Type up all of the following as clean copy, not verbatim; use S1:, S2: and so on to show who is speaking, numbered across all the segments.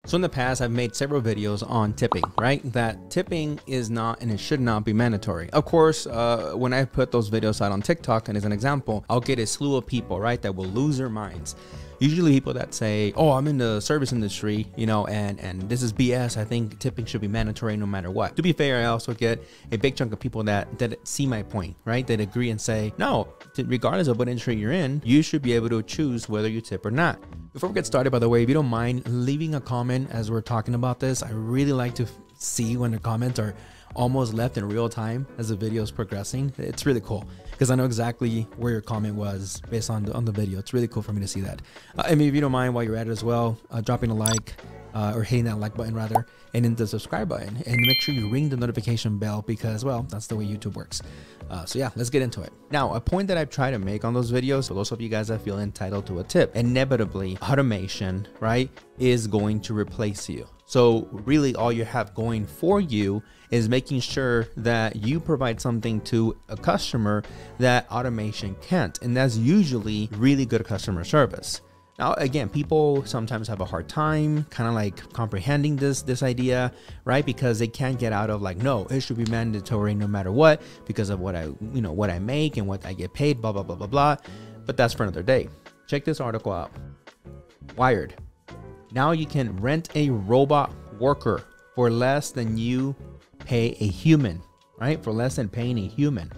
S1: So in the past, I've made several videos on tipping, right? That tipping is not and it should not be mandatory. Of course, when I put those videos out on TikTok, and as an example, I'll get a slew of people, right, that will lose their minds. Usually people that say, oh, I'm in the service industry, you know, and this is BS. I think tipping should be mandatory no matter what. To be fair, I also get a big chunk of people that see my point, right? That agree and say, no, regardless of what industry you're in, you should be able to choose whether you tip or not. Before we get started, by the way, if you don't mind leaving a comment as we're talking about this, I really like to see when the comments are almost left in real time as the video is progressing. It's really cool because I know exactly where your comment was based on the video. It's really cool for me to see that. I mean, if you don't mind while you're at it as well, dropping a like or hitting that like button rather, and then the subscribe button, and make sure you ring the notification bell because, well, that's the way YouTube works. So yeah, let's get into it. Now, a point that I've tried to make on those videos, for those of you guys that feel entitled to a tip, inevitably automation, right, is going to replace you. So really all you have going for you is making sure that you provide something to a customer that automation can't. And that's usually really good customer service. Now, again, people sometimes have a hard time kind of like comprehending this idea, right? Because they can't get out of like, no, it should be mandatory no matter what, because of what I make and what I get paid, blah, blah, blah, blah, blah. But that's for another day. Check this article out. Wired. Now you can rent a robot worker for less than you pay a human, right? For less than paying a human.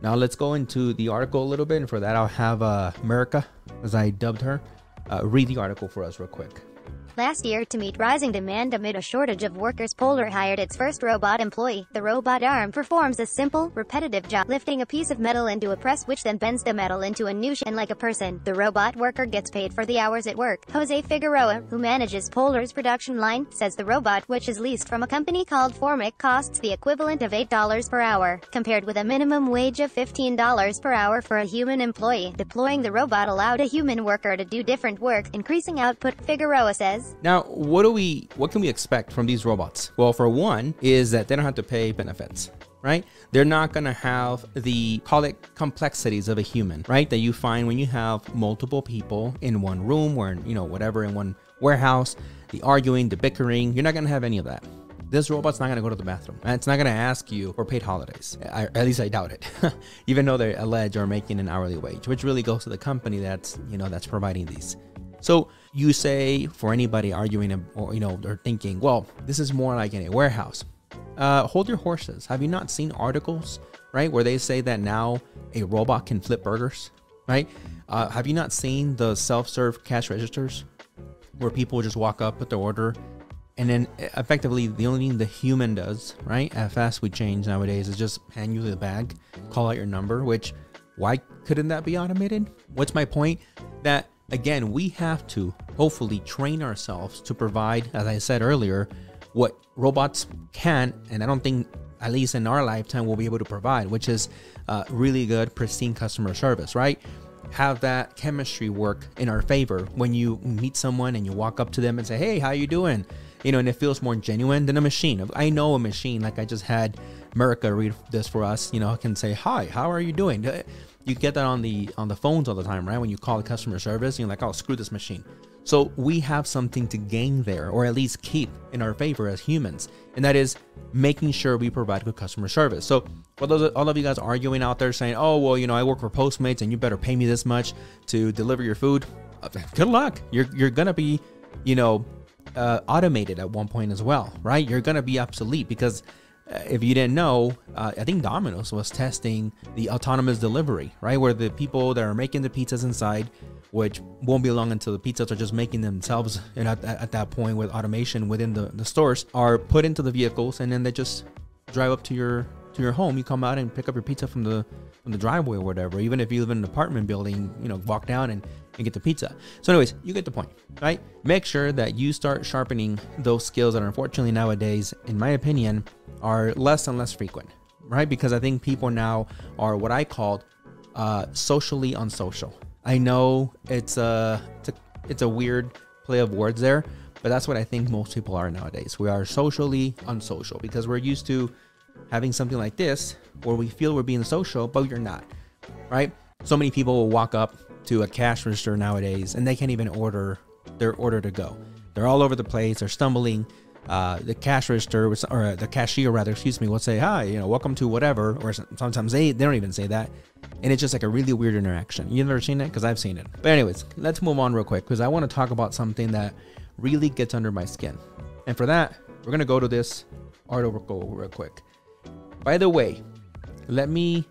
S1: Now let's go into the article a little bit. And for that, I'll have America, as I dubbed her, read the article for us real quick.
S2: Last year, to meet rising demand amid a shortage of workers, Polar hired its first robot employee. The robot arm performs a simple, repetitive job, lifting a piece of metal into a press which then bends the metal into a new shape. And like a person, the robot worker gets paid for the hours at work. Jose Figueroa, who manages Polar's production line, says the robot, which is leased from a company called Formic, costs the equivalent of $8 per hour, compared with a minimum wage of $15 per hour for a human employee. Deploying the robot allowed a human worker to do different work, increasing output, Figueroa says.
S1: Now, what can we expect from these robots? Well, for one, is that they don't have to pay benefits, right? They're not going to have the, call it, complexities of a human, right? That you find when you have multiple people in one room or, you know, whatever, in one warehouse, the arguing, the bickering. You're not going to have any of that. This robot's not going to go to the bathroom, and it's not going to ask you for paid holidays. At least I doubt it, even though they allege are making an hourly wage, which really goes to the company that's, you know, that's providing these. So you say, for anybody arguing or, you know, they're thinking, well, this is more like in a warehouse. Hold your horses. Have you not seen articles, right, where they say that now a robot can flip burgers, right? Have you not seen the self-serve cash registers where people just walk up, put their order, and then effectively the only thing the human does, right, at fast food chains nowadays, is just hand you the bag, call out your number, which, why couldn't that be automated? What's my point? That, again, we have to hopefully train ourselves to provide, as I said earlier, what robots can, and I don't think, at least in our lifetime, we'll be able to provide, which is really good, pristine customer service, right? Have that chemistry work in our favor when you meet someone and you walk up to them and say, hey, how you doing? You know, and it feels more genuine than a machine. I know a machine, like I just had America read this for us, you know, can say, hi, how are you doing? You get that on the phones all the time, right? When you call the customer service, you're like, oh, screw this machine. So we have something to gain there, or at least keep in our favor as humans. And that is making sure we provide good customer service. So for those, all of you guys arguing out there saying, oh, well, you know, I work for Postmates and you better pay me this much to deliver your food. Good luck. You're going to be, you know, automated at one point as well, right? You're going to be obsolete because if you didn't know, I think Domino's was testing the autonomous delivery, right? Where the people that are making the pizzas inside, which won't be long until the pizzas are just making themselves, and at that point with automation within the stores, are put into the vehicles, and then they just drive up to your home. You come out and pick up your pizza from the driveway or whatever. Even if you live in an apartment building, you know, walk down and get the pizza. So anyways, you get the point, right? Make sure that you start sharpening those skills that are unfortunately nowadays, in my opinion, are less and less frequent, right? Because I think people now are what I called socially unsocial. I know it's a weird play of words there, but that's what I think most people are nowadays. We are socially unsocial because we're used to having something like this where we feel we're being social, but you're not, right? So many people will walk up to a cash register nowadays and they can't even order their order to go. They're all over the place. They're stumbling. The cash register or the cashier rather, excuse me, will say, hi, you know, welcome to whatever. Or sometimes they don't even say that. And it's just like a really weird interaction. You've never seen it? Because I've seen it. But anyways, let's move on real quick because I want to talk about something that really gets under my skin. And for that, we're going to go to this article real quick. By the way, let me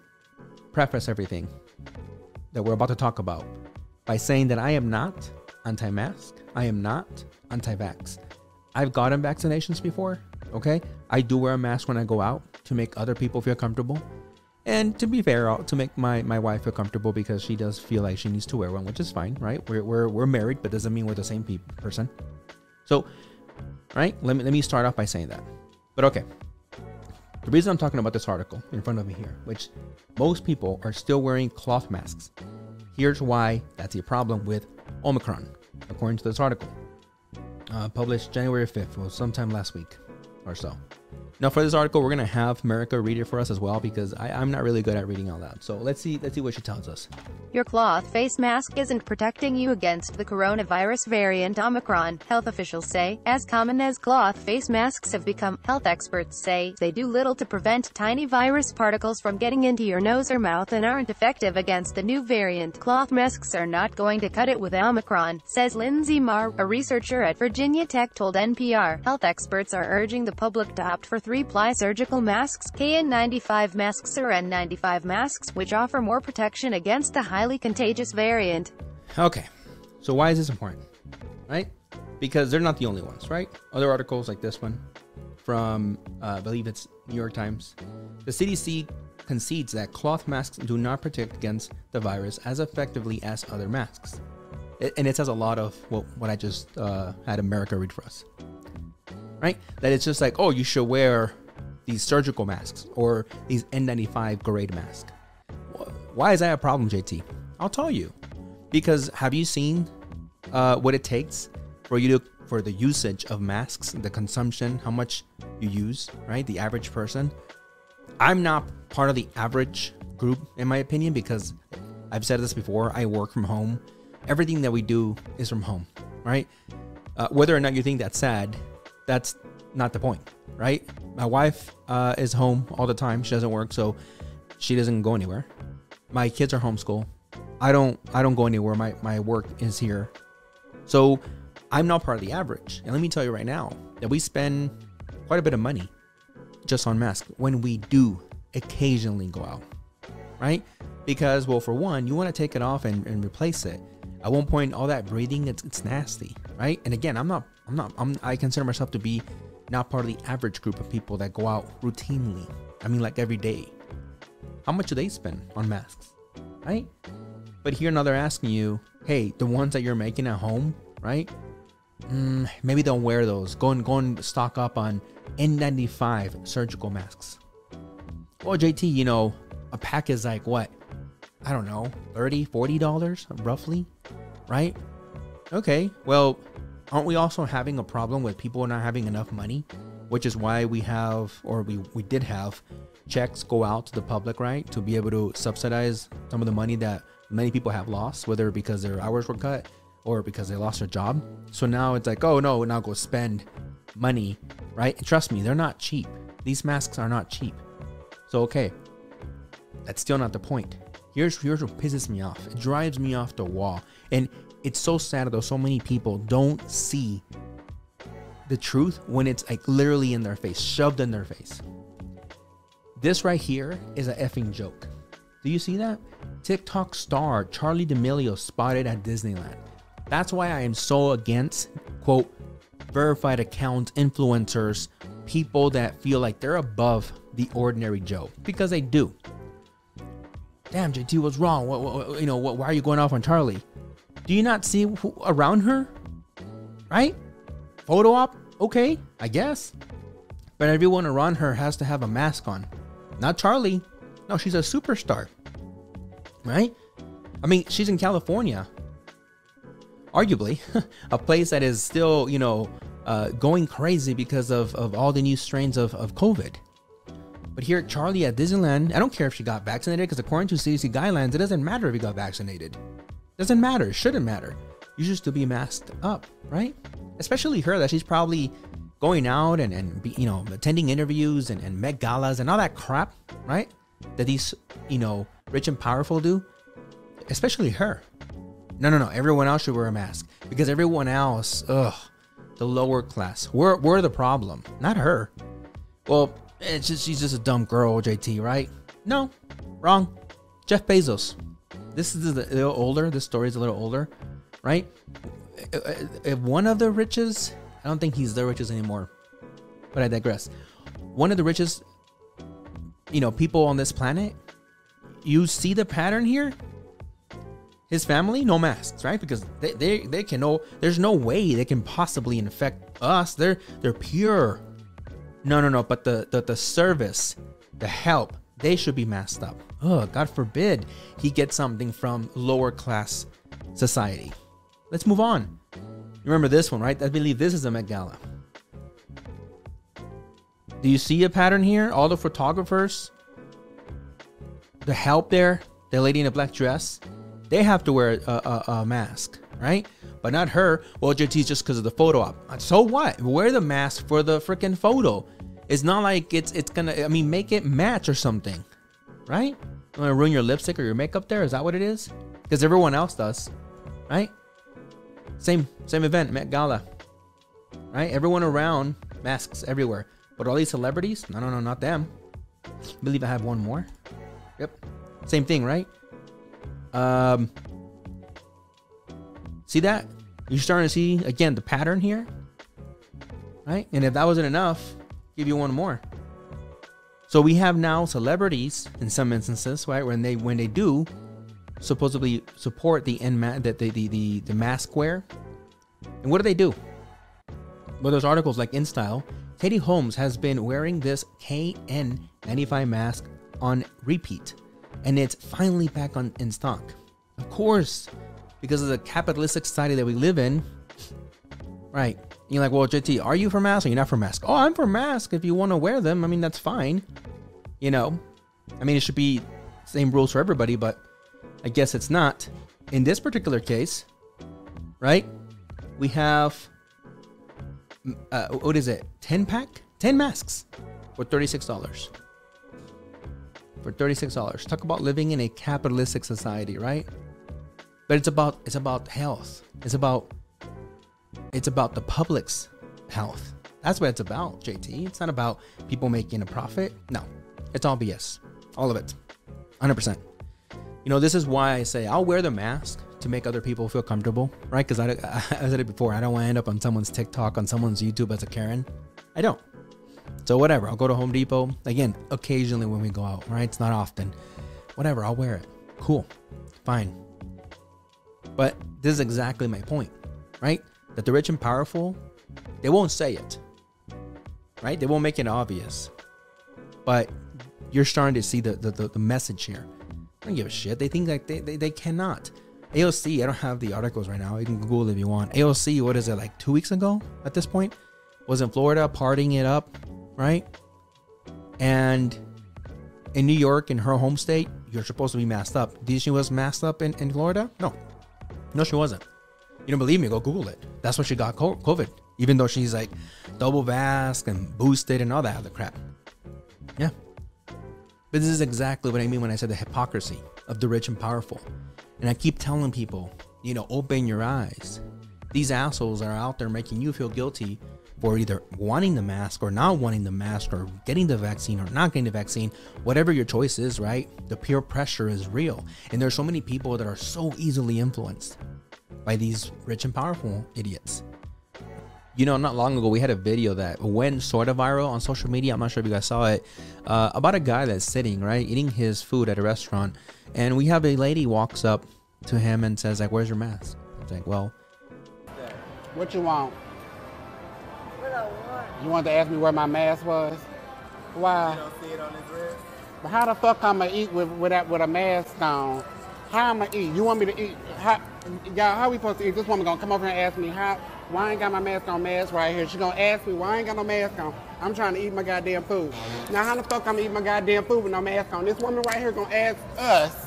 S1: preface everything that we're about to talk about by saying that I am not anti-mask. I am not anti-vax. I've gotten vaccinations before, okay? I do wear a mask when I go out to make other people feel comfortable. And to be fair, to make my wife feel comfortable because she does feel like she needs to wear one, which is fine, right? We're married, but doesn't mean we're the same person. So, right? Let me start off by saying that. But okay. The reason I'm talking about this article in front of me here, which most people are still wearing cloth masks. Here's why that's a problem with Omicron, according to this article. Published January 5th, well, sometime last week or so. Now for this article, we're going to have America read it for us as well because I'm not really good at reading out loud. So let's see what she tells us.
S3: Your cloth face mask isn't protecting you against the coronavirus variant Omicron, health officials say. As common as cloth face masks have become, health experts say they do little to prevent tiny virus particles from getting into your nose or mouth and aren't effective against the new variant. Cloth masks are not going to cut it with Omicron, says Lindsay Marr, a researcher at Virginia Tech told NPR. Health experts are urging the public to opt for 3-ply surgical masks, KN95 masks or N95 masks, which offer more protection against the highly contagious variant.
S1: Okay, so why is this important, right? Because they're not the only ones, right? Other articles like this one from, I believe it's New York Times. The CDC concedes that cloth masks do not protect against the virus as effectively as other masks. And it says a lot of what I just had America read for us. Right? That it's just like, oh, you should wear these surgical masks or these N95 grade masks. Why is that a problem, JT? I'll tell you. Because have you seen what it takes for the usage of masks, the consumption, how much you use, right? The average person. I'm not part of the average group, in my opinion, because I've said this before. I work from home. Everything that we do is from home, right? Whether or not you think that's sad, that's not the point, right? My wife is home all the time. She doesn't work, so she doesn't go anywhere. My kids are homeschooled. I don't go anywhere. My work is here. So I'm not part of the average. And let me tell you right now that we spend quite a bit of money just on masks when we do occasionally go out, right? Because, well, for one, you want to take it off and replace it. At one point, all that breathing, it's nasty, right? And again, I consider myself to be not part of the average group of people that go out routinely. I mean, like every day. How much do they spend on masks, right? But here now they're asking you, hey, the ones that you're making at home, right? Maybe don't wear those. Go and stock up on N95 surgical masks. Well, JT, you know, a pack is like what? I don't know, $30, $40 roughly, right? Okay, well, aren't we also having a problem with people not having enough money? Which is why we have, or we did have checks go out to the public, right? To be able to subsidize some of the money that many people have lost, whether because their hours were cut or because they lost their job. So now it's like, oh no, now go spend money, right? And trust me, they're not cheap. These masks are not cheap. So, okay, that's still not the point. Here's what pisses me off. It drives me off the wall. And it's so sad that so many people don't see the truth when it's like literally in their face, shoved in their face. This right here is a effing joke. Do you see that? TikTok star Charli D'Amelio spotted at Disneyland. That's why I am so against, quote, verified accounts, influencers, people that feel like they're above the ordinary Joe, because they do. Damn, JT, what's wrong? Why are you going off on Charli? Do you not see who around her? Right? Photo op? Okay, I guess. But everyone around her has to have a mask on. Not Charli. No, she's a superstar. Right? I mean, she's in California. Arguably, a place that is still, going crazy because of all the new strains of COVID. But here at Charli at Disneyland, I don't care if she got vaccinated, because according to CDC guidelines, it doesn't matter if you got vaccinated. Doesn't matter. Shouldn't matter. You should still be masked up, right? especially her, that she's probably going out and be, you know, attending interviews and Met Galas and all that crap, right? That these, you know, rich and powerful do, especially her. No, everyone else should wear a mask because everyone else, the lower class, we're the problem, not her. Well, it's just, she's just a dumb girl, JT, right? No, wrong. Jeff Bezos. This is a little older. This story is a little older, right? If one of the richest, I don't think he's the richest anymore, but I digress. One of the richest, you know, people on this planet, you see the pattern here? His family, no masks, right? Because they can know, there's no way they can possibly infect us. They're pure. No, but the service, the help, they should be masked up. Oh, God forbid he gets something from lower class society. Let's move on. You remember this one, right? I believe this is a Met Gala. Do you see a pattern here? All the photographers, the help there, the lady in a black dress, they have to wear a mask, right? But not her. Well, JT's just because of the photo op. So what? Wear the mask for the freaking photo. It's not like it's gonna, I mean, make it match or something, right? You want to ruin your lipstick or your makeup there? Is that what it is? Because everyone else does, right? Same event, Met Gala, right? Everyone around, masks everywhere. But all these celebrities, no, not them. I believe I have one more. Yep, same thing, right? See that? You're starting to see, again, the pattern here, right? And if that wasn't enough, give you one more. So we have now celebrities in some instances, right? When they do supposedly support the mask wear. And what do? Well, there's articles like InStyle. Katie Holmes has been wearing this KN95 mask on repeat, and it's finally back in stock. Of course, because of the capitalistic society that we live in, right? You're like, well, JT, are you for masks or you're not for masks? Oh, I'm for masks if you want to wear them. I mean, that's fine. You know, I mean, it should be same rules for everybody, but I guess it's not. In this particular case, right? We have, what is it? 10 masks for $36. For $36. Talk about living in a capitalistic society, right? But it's about health. It's about the public's health. That's what it's about, JT. It's not about people making a profit. No, it's all BS. All of it. 100%. You know, this is why I say I'll wear the mask to make other people feel comfortable, right? Because I said it before, I don't want to end up on someone's TikTok, on someone's YouTube as a Karen. I don't. So whatever, I'll go to Home Depot. Again, occasionally when we go out, right? It's not often. Whatever, I'll wear it. Cool. Fine. But this is exactly my point, right? That the rich and powerful, they won't say it, right? They won't make it obvious. But you're starting to see the message here. I don't give a shit. They think like they cannot. AOC, I don't have the articles right now. You can Google if you want. AOC, what is it, like 2 weeks ago at this point? Was in Florida partying it up, right? And in New York, in her home state, you're supposed to be masked up. Did she was masked up in Florida? No, she wasn't. You don't believe me? Go Google it. That's what she got COVID. Even though she's like double masked and boosted and all that other crap. Yeah. But this is exactly what I mean when I said the hypocrisy of the rich and powerful. And I keep telling people, you know, open your eyes. These assholes are out there making you feel guilty for either wanting the mask or not wanting the mask or getting the vaccine or not getting the vaccine. Whatever your choice is, right? The peer pressure is real. And there's so many people that are so easily influenced by these rich and powerful idiots. You know, not long ago, we had a video that went sort of viral on social media. I'm not sure if you guys saw it. About a guy that's sitting, right, eating his food at a restaurant. And we have a lady walks up to him and says, like, where's your mask? It's like, well.
S4: What you want?
S5: What I want?
S4: You want to ask me where my mask was? Why?
S5: You don't see it on his wrist?
S4: But how the fuck I'm going to eat with a mask on? How am I eat? You want me to eat? How we supposed to eat? This woman going to come over here and ask me why I ain't got my mask on, mask right here. She going to ask me why I ain't got no mask on. I'm trying to eat my goddamn food. Now, how the fuck I'm eating my goddamn food with no mask on? This woman right here going to ask us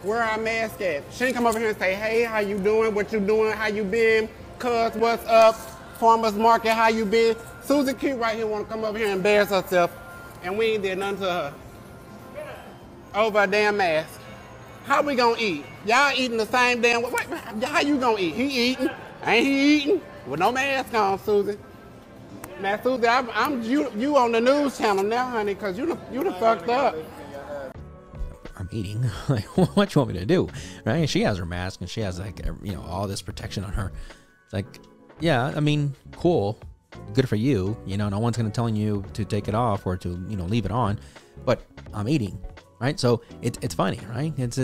S4: where our mask at. She ain't come over here and say, hey, how you doing? What you doing? How you been? Cuz, what's up? farmer's market, how you been? Susie Q right here want to come over here and embarrass herself, and we ain't did nothing to her. Over a damn mask. How we gonna eat? Y'all eating the same damn way. How you gonna eat? He eating? Ain't he eating? With no mask on, Susie. Now, Susie, I'm you on the news channel now, honey, because you done fucked up.
S1: I'm eating. Like, what you want me to do, right? And she has her mask and she has, like, you know, all this protection on her. It's like, yeah, I mean, cool, good for you. You know, no one's gonna tell you to take it off or to, you know, leave it on. But I'm eating, right? So it's funny, right? It's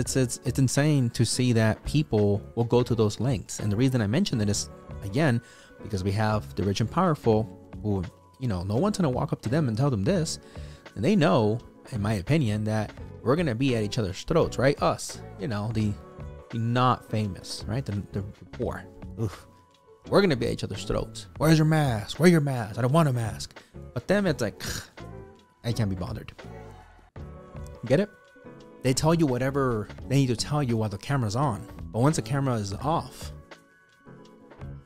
S1: insane to see that people will go to those lengths. And the reason I mentioned it is, again, because we have the rich and powerful who, you know, no one's gonna walk up to them and tell them this, and they know, in my opinion, that we're gonna be at each other's throats, right? Us, you know, the not famous, right? The poor. Oof. We're gonna be at each other's throats. Where's your mask? Where's your mask? I don't want a mask. But them, it's like, I can't be bothered. Get it? They tell you whatever they need to tell you while the camera's on, but once the camera is off,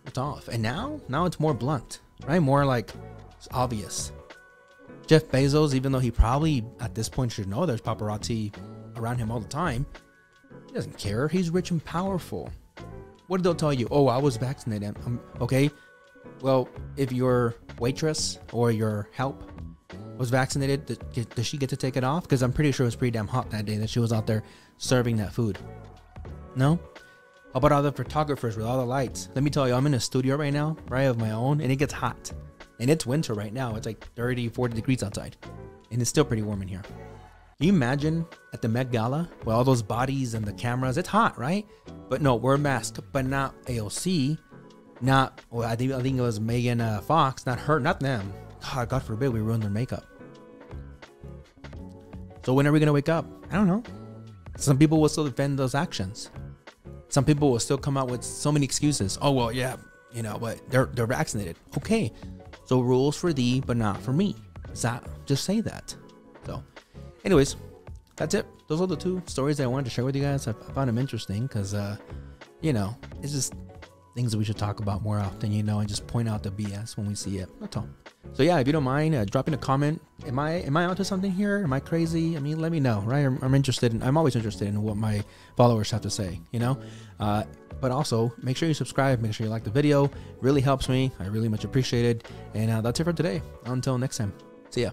S1: it's off. And now it's more blunt, right? More like it's obvious. Jeff Bezos, even though he probably at this point should know there's paparazzi around him all the time, he doesn't care. He's rich and powerful. What did they tell you? Oh, I was vaccinated. Okay. Well, if your waitress or your help was vaccinated, does she get to take it off? Because I'm pretty sure it was pretty damn hot that day that she was out there serving that food. No? How about all the photographers with all the lights? Let me tell you, I'm in a studio right now, right, of my own, and it gets hot. And it's winter right now. It's like 30, 40 degrees outside. And it's still pretty warm in here. Can you imagine at the Met Gala with all those bodies and the cameras? It's hot, right? But no, we're masked, but not AOC. Not, well, I think it was Megan Fox, not her, not them. God forbid we ruin their makeup. So when are we going to wake up? I don't know. Some people will still defend those actions. Some people will still come out with so many excuses. Oh, well, yeah, you know, but they're vaccinated. Okay. So rules for thee, but not for me. Just say that. So anyways, that's it. Those are the two stories that I wanted to share with you guys. I found them interesting because, you know, it's just things that we should talk about more often, you know, and just point out the BS when we see it. That's all. So yeah, if you don't mind dropping a comment, am I onto something here? Am I crazy? I mean, let me know, right? I'm interested I'm always interested in what my followers have to say, you know? But also make sure you subscribe, make sure you like the video. It really helps me. I really much appreciate it. And that's it for today. Until next time. See ya.